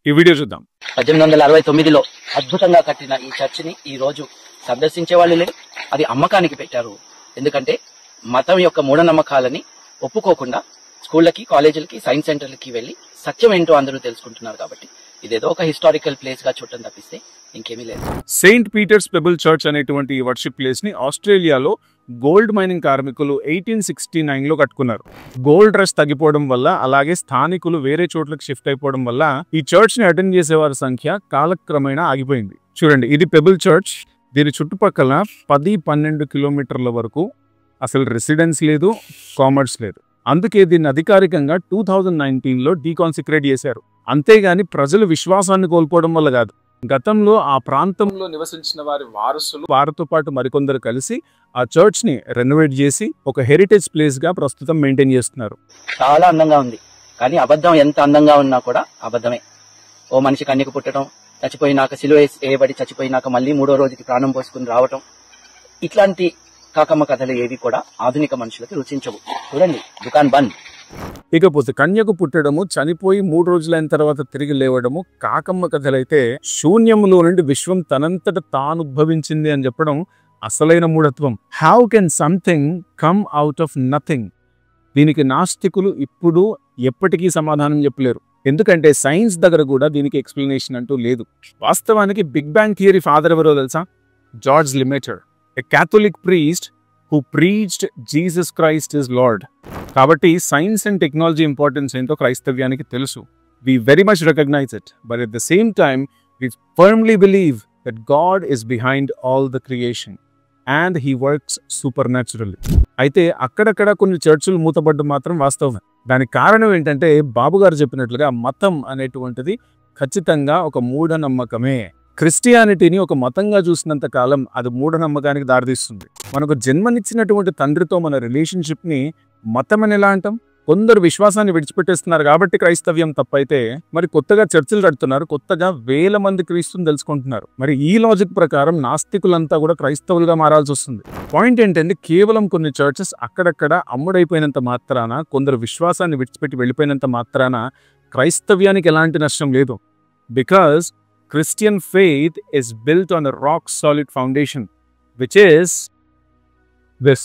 ఈ వీడియో చూద్దాం. 1869లో అద్భుతంగా కట్టిన ఈ చర్చిని ఈ రోజు సందర్శించే వాళ్ళు లేరు. అది అమ్మకానికి పెట్టారు. ఎందుకంటే మతం యొక్క మూఢనమ్మకాలని ఒప్పుకోకుండా స్కూళ్ళకి, కాలేజీలకి, సైన్స్ సెంటర్లకి వెళ్లి సత్యం ఏంటో అందరూ తెలుసుకుంటున్నారు. కాబట్టి ఇదేదో ఒక హిస్టారికల్ ప్లేస్ గా చూడటం తప్పిస్తే ఇంకేమీ లేదు. సెయింట్ పీటర్స్ పెబుల్ చర్చ్ అనేటువంటి ఈ వర్షిప్ ప్లేస్ ని ఆస్ట్రేలియాలో గోల్డ్ మైనింగ్ కార్మికులు 1869లో కట్టుకున్నారు. గోల్డ్ రష్ తగ్గిపోవడం వల్ల, అలాగే స్థానికులు వేరే చోట్లకు షిఫ్ట్ అయిపోవడం వల్ల ఈ చర్చ్ ని అటెండ్ చేసే వారి సంఖ్య కాలక్రమేణా ఆగిపోయింది. చూడండి, ఇది పెబుల్ చర్చ్. దీని చుట్టుపక్కల 10-12 కిలోమీటర్ల వరకు అసలు రెసిడెన్స్ లేదు, కామర్స్ లేదు. అందుకే దీన్ని అధికారికంగా 2019లో డీకాన్సిక్రేట్ చేశారు. అంతేగాని ప్రజలు విశ్వాసాన్ని కోల్పోవడం వల్ల కాదు. గతంలో ఆ ప్రాంతంలో నివసించిన వారి వారసులు, వారితో పాటు మరికొందరు కలిసి ఆ చర్చ్ ని రెనోవేట్ చేసి ఒక హెరిటేజ్ ప్లేస్ గా ప్రస్తుతం మెయింటైన్ చేస్తున్నారు. చాలా అందంగా ఉంది, కానీ అబద్ధం ఎంత అందంగా ఉన్నా కూడా అబద్ధమే. ఓ మనిషి కన్యకు పుట్టడం, చచ్చిపోయినాక సిలువ వేయబడి చచ్చిపోయినాక మళ్ళీ 3వ రోజుకి ప్రాణం పోసుకుని రావటం, ఇట్లాంటి కాకమ్మ కథలు ఏవి కూడా ఆధునిక మనుషులకి రుచించవు. చూడండి, దుకాన్ బంద్. ఇకపోతే కన్యకు పుట్టడము, చనిపోయి 3 రోజులైన తర్వాత తిరిగి లేవడము కాకమ్మ కథలైతే, శూన్యములో నుండి విశ్వం తనంతట తాను ఉద్భవించింది అని చెప్పడం అసలైన మూఢత్వం. How can something come out of nothing? దీనికి నాస్తికులు ఇప్పుడు ఎప్పటికీ సమాధానం చెప్పలేరు. ఎందుకంటే సైన్స్ దగ్గర కూడా దీనికి ఎక్స్ప్లెనేషన్ అంటూ లేదు. వాస్తవానికి బిగ్ బ్యాంగ్ థియరీ ఫాదర్ ఎవరో తెలుసా? George Lemaitre, a Catholic priest who preached Jesus Christ is Lord. కాబట్టి సైన్స్ అండ్ టెక్నాలజీ ఇంపార్టెన్స్ ఏంటో క్రైస్తవ్యానికి తెలుసు. We very much recognize it, but at the same time, we firmly believe that God is behind all the creation and He works supernaturally. అయితే అక్కడక్కడ కొన్ని చర్చిలు మూతపడ్డం మాత్రం వాస్తవమే. దానికి కారణం ఏంటంటే, బాబు గారు చెప్పినట్లుగా మతం అనేటువంటిది ఖచ్చితంగా ఒక మూఢనమ్మకమే. క్రిస్టియానిటీని ఒక మతంగా చూసినంత కాలం అది మూఢనమ్మకానికి దారితీస్తుంది. మనకు జన్మనిచ్చినటువంటి తండ్రితో మన రిలేషన్షిప్ ని మతం అని ఎలా అంటాం? కొందరు విశ్వాసాన్ని విడిచిపెట్టేస్తున్నారు కాబట్టి క్రైస్తవ్యం తప్పైతే, మరి కొత్తగా చర్చిలు కడుతున్నారు, కొత్తగా వేల మంది క్రీస్తుని తెలుసుకుంటున్నారు. మరి ఈ లాజిక్ ప్రకారం నాస్తికులంతా కూడా క్రైస్తవులుగా మారాల్సి వస్తుంది. పాయింట్ ఏంటంటే, కేవలం కొన్ని చర్చెస్ అక్కడక్కడ అమ్ముడైపోయినంత మాత్రాన, కొందరు విశ్వాసాన్ని విడిచిపెట్టి వెళ్ళిపోయినంత మాత్రాన క్రైస్తవ్యానికి ఎలాంటి నష్టం లేదు. Because Christian faith is built on a rock solid foundation, which is this.